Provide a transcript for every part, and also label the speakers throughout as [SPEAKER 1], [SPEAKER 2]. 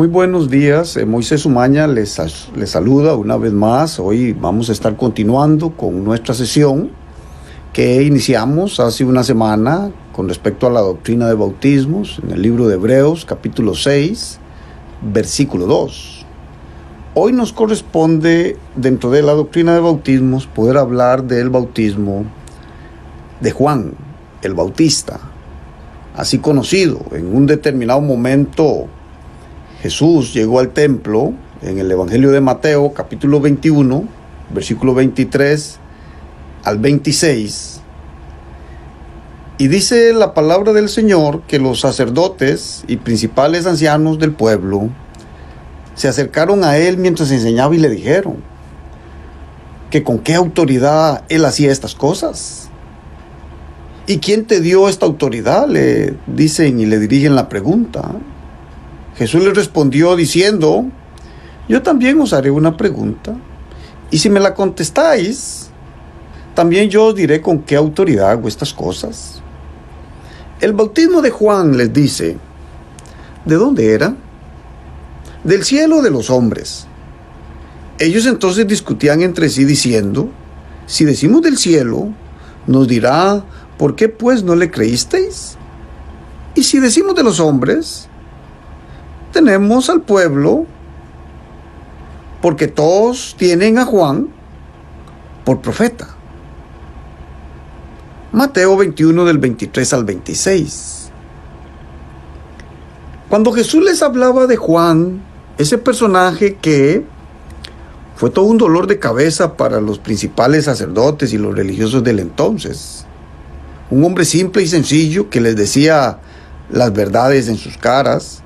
[SPEAKER 1] Muy buenos días, Moisés Umaña les saluda una vez más. Hoy vamos a estar continuando con nuestra sesión que iniciamos hace una semana con respecto a la doctrina de bautismos en el libro de Hebreos capítulo 6, versículo 2. Hoy nos corresponde, dentro de la doctrina de bautismos, poder hablar del bautismo de Juan el Bautista, así conocido. En un determinado momento Jesús llegó al templo en el Evangelio de Mateo, capítulo 21, versículo 23 al 26. Y dice la palabra del Señor que los sacerdotes y principales ancianos del pueblo se acercaron a él mientras enseñaba y le dijeron que con qué autoridad él hacía estas cosas. ¿Y quién te dio esta autoridad?, le dicen y le dirigen la pregunta. Jesús les respondió diciendo: yo también os haré una pregunta, y si me la contestáis, también yo os diré con qué autoridad hago estas cosas. El bautismo de Juan, les dice, ¿de dónde era? ¿Del cielo o de los hombres? Ellos entonces discutían entre sí diciendo: si decimos del cielo, nos dirá: ¿por qué pues no le creísteis? Y si decimos de los hombres, tenemos al pueblo, porque todos tienen a Juan por profeta. Mateo 21 del 23 al 26. Cuando Jesús les hablaba de Juan, ese personaje que fue todo un dolor de cabeza para los principales sacerdotes y los religiosos del entonces, un hombre simple y sencillo que les decía las verdades en sus caras,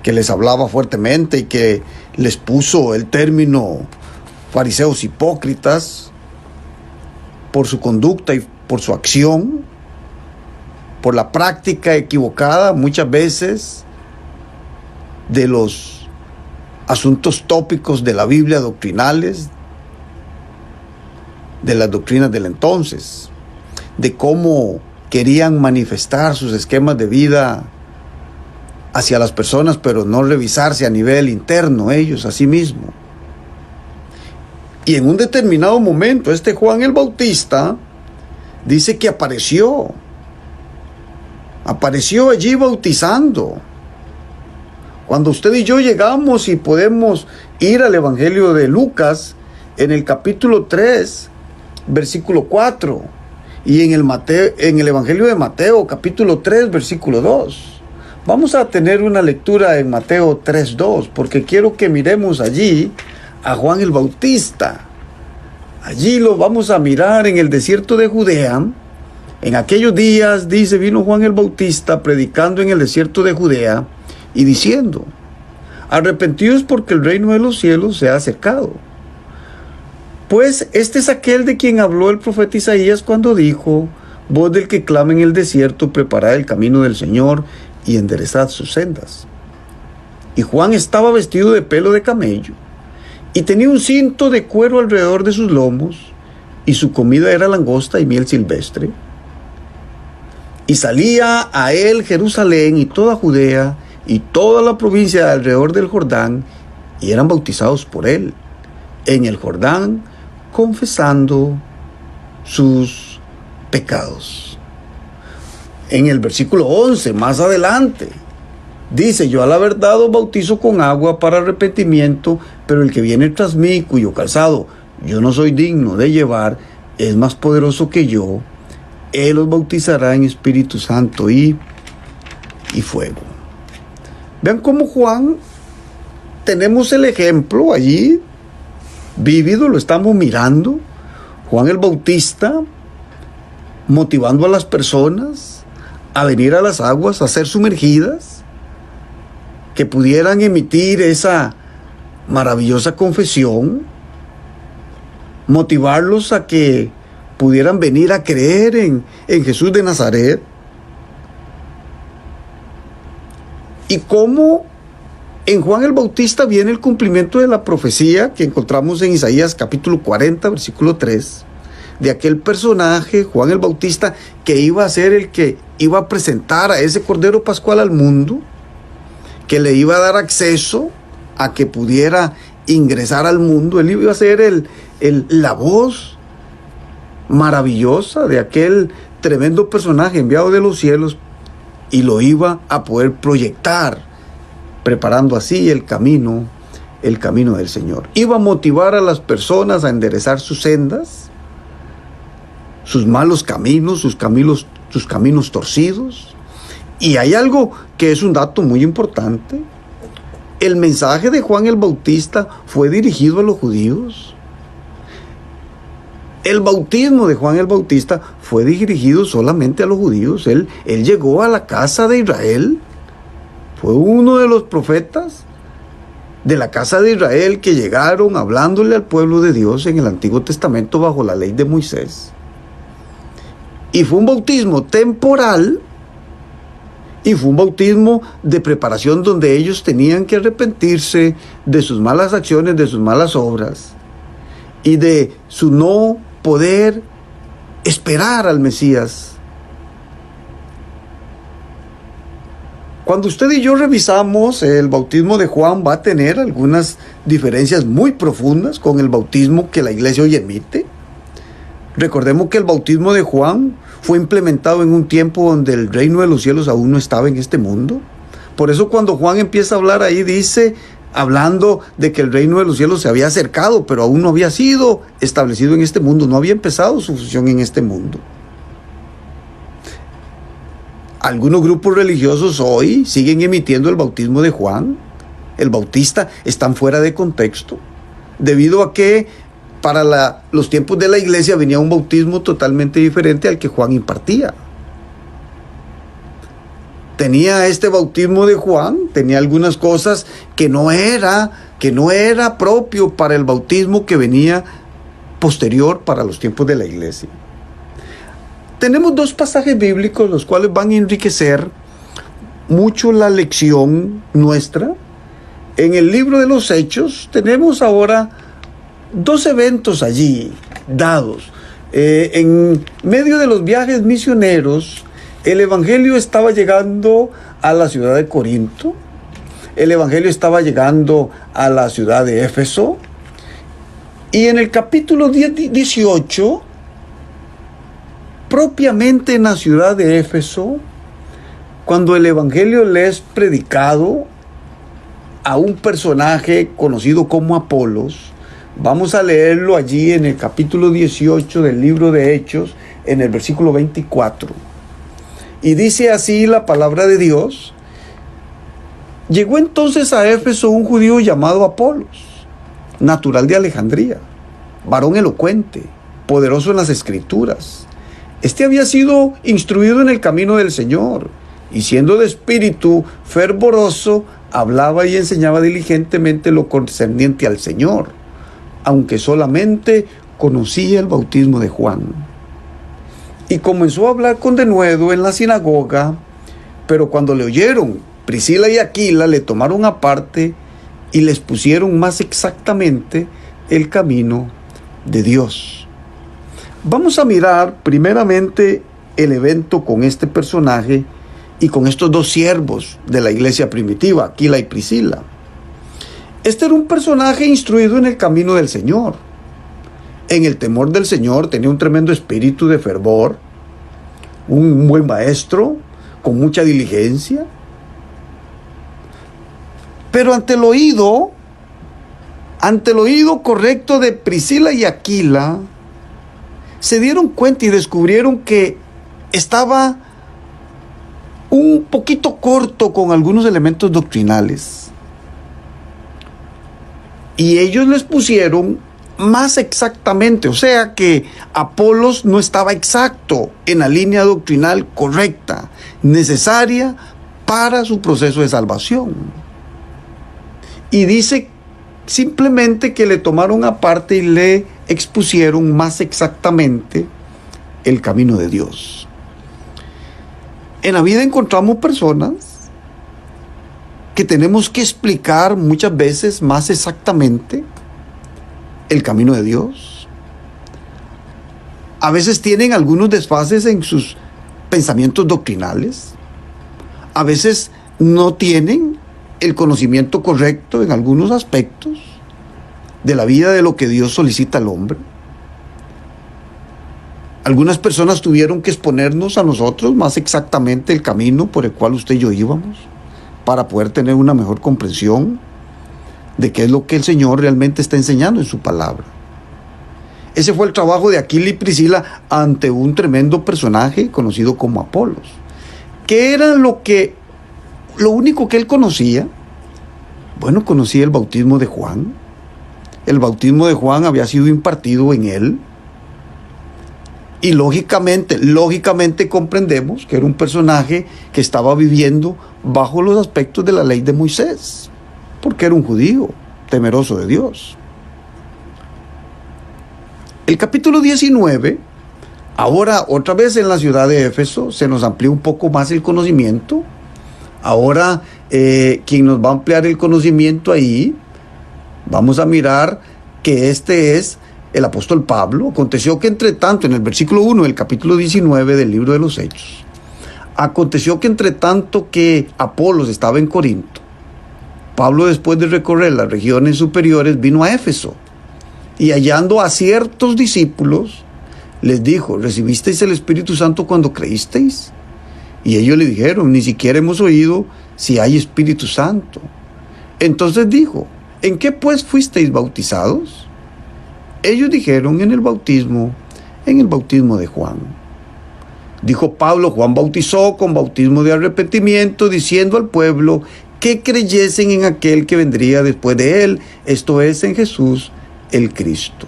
[SPEAKER 1] que les hablaba fuertemente y que les puso el término fariseos hipócritas por su conducta y por su acción, por la práctica equivocada muchas veces de los asuntos tópicos de la Biblia doctrinales, de las doctrinas del entonces, de cómo querían manifestar sus esquemas de vida hacia las personas, pero no revisarse a nivel interno ellos a sí mismos. Y en un determinado momento, este Juan el Bautista dice que apareció allí bautizando. Cuando usted y yo llegamos y podemos ir al Evangelio de Lucas, en el capítulo 3, versículo 4, y en el Evangelio de Mateo, capítulo 3, versículo 2. Vamos a tener una lectura en Mateo 3:2, porque quiero que miremos allí a Juan el Bautista. Allí lo vamos a mirar en el desierto de Judea. En aquellos días, dice, vino Juan el Bautista predicando en el desierto de Judea y diciendo: arrepentidos porque el reino de los cielos se ha acercado. Pues este es aquel de quien habló el profeta Isaías cuando dijo: voz del que clama en el desierto, preparad el camino del Señor y enderezad sus sendas. Y Juan estaba vestido de pelo de camello y tenía un cinto de cuero alrededor de sus lomos, y su comida era langosta y miel silvestre. Y salía a él Jerusalén y toda Judea y toda la provincia de alrededor del Jordán, y eran bautizados por él en el Jordán, confesando sus pecados. En el versículo 11, más adelante, dice: yo a la verdad os bautizo con agua para arrepentimiento, pero el que viene tras mí, cuyo calzado yo no soy digno de llevar, es más poderoso que yo. Él os bautizará en Espíritu Santo y fuego. Vean cómo Juan, tenemos el ejemplo allí vívido, lo estamos mirando. Juan el Bautista motivando a las personas a venir a las aguas, a ser sumergidas, que pudieran emitir esa maravillosa confesión, motivarlos a que pudieran venir a creer en Jesús de Nazaret. Y cómo en Juan el Bautista viene el cumplimiento de la profecía que encontramos en Isaías capítulo 40, versículo 3, de aquel personaje, Juan el Bautista, que iba a ser el que iba a presentar a ese Cordero Pascual al mundo, que le iba a dar acceso a que pudiera ingresar al mundo. Él iba a ser la voz maravillosa de aquel tremendo personaje enviado de los cielos, y lo iba a poder proyectar, preparando así el camino del Señor. Iba a motivar a las personas a enderezar sus sendas, sus malos caminos, sus caminos torcidos. Y hay algo que es un dato muy importante. El mensaje de Juan el Bautista fue dirigido a los judíos. El bautismo de Juan el Bautista fue dirigido solamente a los judíos. Él llegó a la casa de Israel. Fue uno de los profetas de la casa de Israel que llegaron hablándole al pueblo de Dios en el Antiguo Testamento bajo la ley de Moisés. Y fue un bautismo temporal, y fue un bautismo de preparación donde ellos tenían que arrepentirse de sus malas acciones, de sus malas obras, y de su no poder esperar al Mesías. Cuando usted y yo revisamos el bautismo de Juan, va a tener algunas diferencias muy profundas con el bautismo que la iglesia hoy emite. Recordemos que el bautismo de Juan fue implementado en un tiempo donde el reino de los cielos aún no estaba en este mundo. Por eso cuando Juan empieza a hablar ahí, dice, hablando de que el reino de los cielos se había acercado, pero aún no había sido establecido en este mundo, no había empezado su función en este mundo. Algunos grupos religiosos hoy siguen emitiendo el bautismo de Juan el Bautista están fuera de contexto, debido a que para los tiempos de la iglesia venía un bautismo totalmente diferente al que Juan impartía. Tenía este bautismo de Juan, tenía algunas cosas que no era propio para el bautismo que venía posterior para los tiempos de la iglesia. Tenemos dos pasajes bíblicos los cuales van a enriquecer mucho la lección nuestra. En el libro de los Hechos tenemos ahora dos eventos allí dados. En medio de los viajes misioneros, el evangelio estaba llegando a la ciudad de Corinto, el evangelio estaba llegando a la ciudad de Éfeso, y en el capítulo 18, propiamente en la ciudad de Éfeso, cuando el evangelio le es predicado a un personaje conocido como Apolos, vamos a leerlo allí en el capítulo 18 del libro de Hechos, en el versículo 24. Y dice así la palabra de Dios: llegó entonces a Éfeso un judío llamado Apolos, natural de Alejandría, varón elocuente, poderoso en las escrituras. Este había sido instruido en el camino del Señor, y siendo de espíritu fervoroso, hablaba y enseñaba diligentemente lo concerniente al Señor, aunque solamente conocía el bautismo de Juan. Y comenzó a hablar con denuedo en la sinagoga, pero cuando le oyeron, Priscila y Aquila le tomaron aparte y les pusieron más exactamente el camino de Dios. Vamos a mirar primeramente el evento con este personaje y con estos dos siervos de la iglesia primitiva, Aquila y Priscila. Este era un personaje instruido en el camino del Señor. En el temor del Señor, tenía un tremendo espíritu de fervor, un buen maestro, con mucha diligencia. Pero ante el oído correcto de Priscila y Aquila, se dieron cuenta y descubrieron que estaba un poquito corto con algunos elementos doctrinales. Y ellos les pusieron más exactamente, o sea que Apolos no estaba exacto en la línea doctrinal correcta, necesaria para su proceso de salvación. Y dice simplemente que le tomaron aparte y le expusieron más exactamente el camino de Dios. En la vida encontramos personas que tenemos que explicar muchas veces más exactamente el camino de Dios. A veces tienen algunos desfases en sus pensamientos doctrinales. A veces no tienen el conocimiento correcto en algunos aspectos de la vida, de lo que Dios solicita al hombre. Algunas personas tuvieron que exponernos a nosotros más exactamente el camino por el cual usted y yo íbamos, para poder tener una mejor comprensión de qué es lo que el Señor realmente está enseñando en su palabra. Ese fue el trabajo de Aquila y Priscila ante un tremendo personaje conocido como Apolos. ¿Qué era lo único que él conocía? Bueno, conocía el bautismo de Juan. El bautismo de Juan había sido impartido en él. Y lógicamente comprendemos que era un personaje que estaba viviendo bajo los aspectos de la ley de Moisés, porque era un judío temeroso de Dios. El capítulo 19, ahora otra vez en la ciudad de Éfeso, se nos amplía un poco más el conocimiento. Ahora, quien nos va a ampliar el conocimiento ahí, vamos a mirar que este es el apóstol Pablo. Aconteció que entre tanto, en el versículo 1 del capítulo 19 del libro de los Hechos, aconteció que entre tanto que Apolos estaba en Corinto, Pablo, después de recorrer las regiones superiores, vino a Éfeso y hallando a ciertos discípulos, les dijo: ¿recibisteis el Espíritu Santo cuando creísteis? Y ellos le dijeron: ni siquiera hemos oído si hay Espíritu Santo. Entonces dijo: ¿en qué pues fuisteis bautizados? Ellos dijeron: en el bautismo de Juan. Dijo Pablo: Juan bautizó con bautismo de arrepentimiento, diciendo al pueblo que creyesen en aquel que vendría después de él, esto es, en Jesús el Cristo.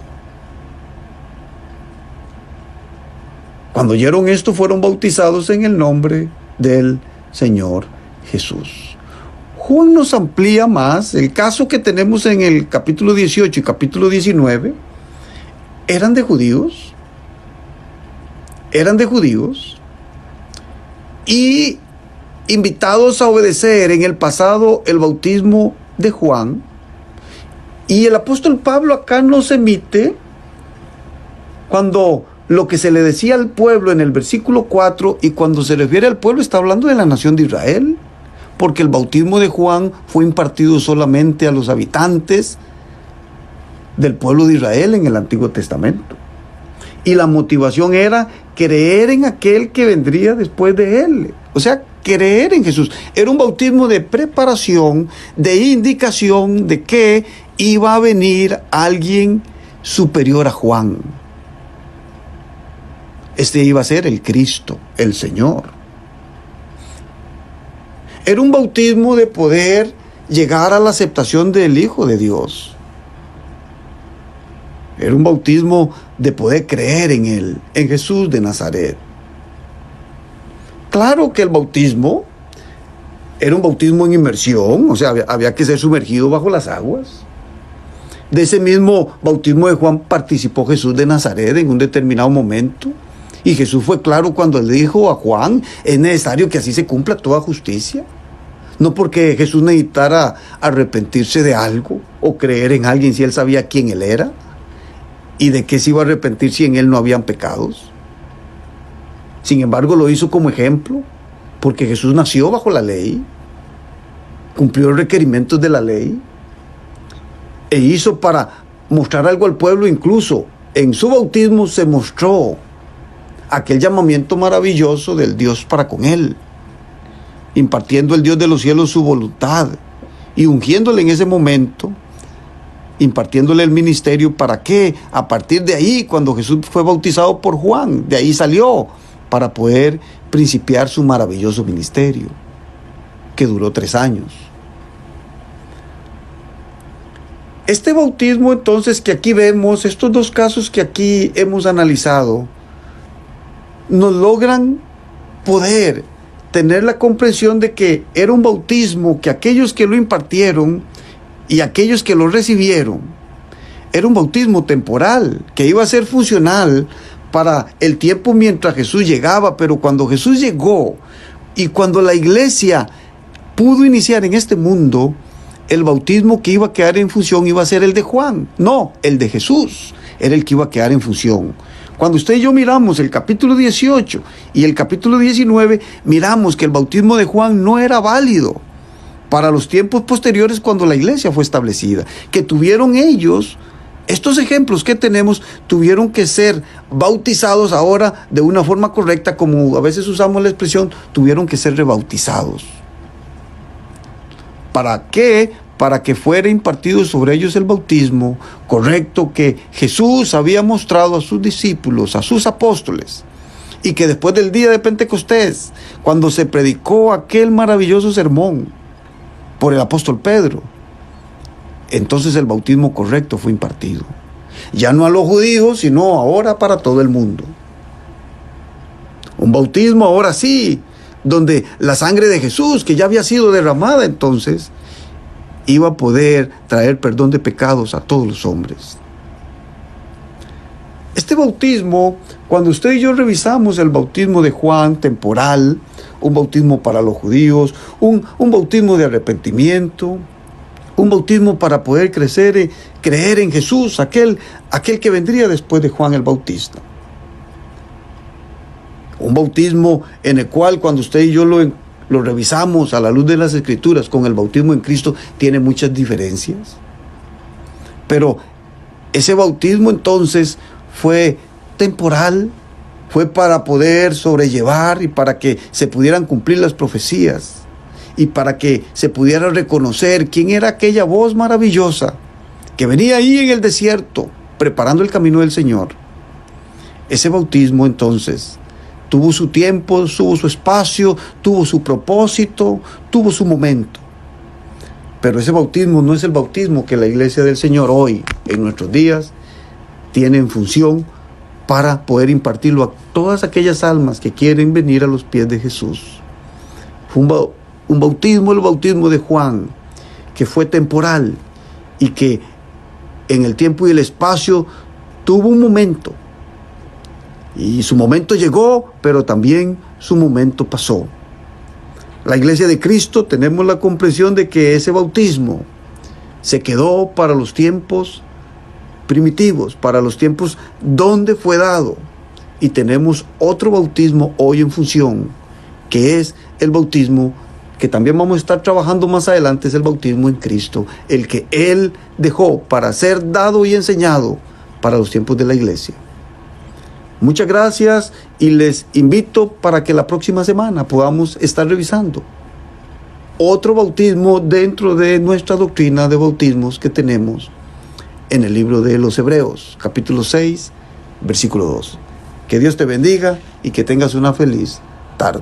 [SPEAKER 1] Cuando oyeron esto, fueron bautizados en el nombre del Señor Jesús. Juan nos amplía más el caso que tenemos en el capítulo 18 y capítulo 19. Eran de judíos y invitados a obedecer en el pasado el bautismo de Juan. Y el apóstol Pablo acá nos emite cuando lo que se le decía al pueblo en el versículo 4, y cuando se refiere al pueblo está hablando de la nación de Israel, porque el bautismo de Juan fue impartido solamente a los habitantes del pueblo de Israel en el Antiguo Testamento. Y la motivación era creer en aquel que vendría después de él. O sea, creer en Jesús. Era un bautismo de preparación, de indicación de que iba a venir alguien superior a Juan. Este iba a ser el Cristo, el Señor. Era un bautismo de poder llegar a la aceptación del Hijo de Dios. Era un bautismo de poder creer en Él, en Jesús de Nazaret. Claro que el bautismo era un bautismo en inmersión, o sea, había que ser sumergido bajo las aguas. De ese mismo bautismo de Juan participó Jesús de Nazaret en un determinado momento. Y Jesús fue claro cuando le dijo a Juan: es necesario que así se cumpla toda justicia. No porque Jesús necesitara arrepentirse de algo o creer en alguien si él sabía quién él era y de qué se iba a arrepentir si en él no habían pecados. Sin embargo, lo hizo como ejemplo, porque Jesús nació bajo la ley, cumplió los requerimientos de la ley e hizo para mostrar algo al pueblo. Incluso en su bautismo se mostró aquel llamamiento maravilloso del Dios para con él, impartiendo el Dios de los cielos su voluntad y ungiéndole en ese momento, impartiéndole el ministerio para que a partir de ahí, cuando Jesús fue bautizado por Juan, de ahí salió para poder principiar su maravilloso ministerio, que duró 3 años. Este bautismo entonces que aquí vemos, estos 2 casos que aquí hemos analizado, nos logran poder tener la comprensión de que era un bautismo que aquellos que lo impartieron y aquellos que lo recibieron, era un bautismo temporal, que iba a ser funcional para el tiempo mientras Jesús llegaba. Pero cuando Jesús llegó y cuando la iglesia pudo iniciar en este mundo, el bautismo que iba a quedar en función iba a ser el de Juan. No, el de Jesús era el que iba a quedar en función. Cuando usted y yo miramos el capítulo 18 y el capítulo 19, miramos que el bautismo de Juan no era válido, para los tiempos posteriores cuando la iglesia fue establecida, que tuvieron ellos, estos ejemplos que tenemos, tuvieron que ser bautizados ahora de una forma correcta, como a veces usamos la expresión, tuvieron que ser rebautizados. ¿Para qué? Para que fuera impartido sobre ellos el bautismo correcto que Jesús había mostrado a sus discípulos, a sus apóstoles, y que después del día de Pentecostés, cuando se predicó aquel maravilloso sermón por el apóstol Pedro, entonces el bautismo correcto fue impartido. Ya no a los judíos, sino ahora para todo el mundo. Un bautismo ahora sí, donde la sangre de Jesús, que ya había sido derramada entonces, iba a poder traer perdón de pecados a todos los hombres. Este bautismo, cuando usted y yo revisamos el bautismo de Juan temporal, un bautismo para los judíos, un bautismo de arrepentimiento, un bautismo para poder crecer, creer en Jesús, aquel que vendría después de Juan el Bautista. Un bautismo en el cual cuando usted y yo lo revisamos a la luz de las Escrituras con el bautismo en Cristo, tiene muchas diferencias. Pero ese bautismo entonces fue temporal, fue para poder sobrellevar y para que se pudieran cumplir las profecías y para que se pudiera reconocer quién era aquella voz maravillosa que venía ahí en el desierto preparando el camino del Señor. Ese bautismo entonces tuvo su tiempo, tuvo su espacio, tuvo su propósito, tuvo su momento. Pero ese bautismo no es el bautismo que la iglesia del Señor hoy, en nuestros días, tiene en función para poder impartirlo a todas aquellas almas que quieren venir a los pies de Jesús. Fue un bautismo, el bautismo de Juan, que fue temporal y que en el tiempo y el espacio tuvo un momento. Y su momento llegó, pero también su momento pasó. La iglesia de Cristo tenemos la comprensión de que ese bautismo se quedó para los tiempos primitivos, para los tiempos donde fue dado. Y tenemos otro bautismo hoy en función, que es el bautismo que también vamos a estar trabajando más adelante, es el bautismo en Cristo, el que Él dejó para ser dado y enseñado para los tiempos de la iglesia. Muchas gracias y les invito para que la próxima semana podamos estar revisando otro bautismo dentro de nuestra doctrina de bautismos que tenemos en el libro de los Hebreos, capítulo 6, versículo 2. Que Dios te bendiga y que tengas una feliz tarde.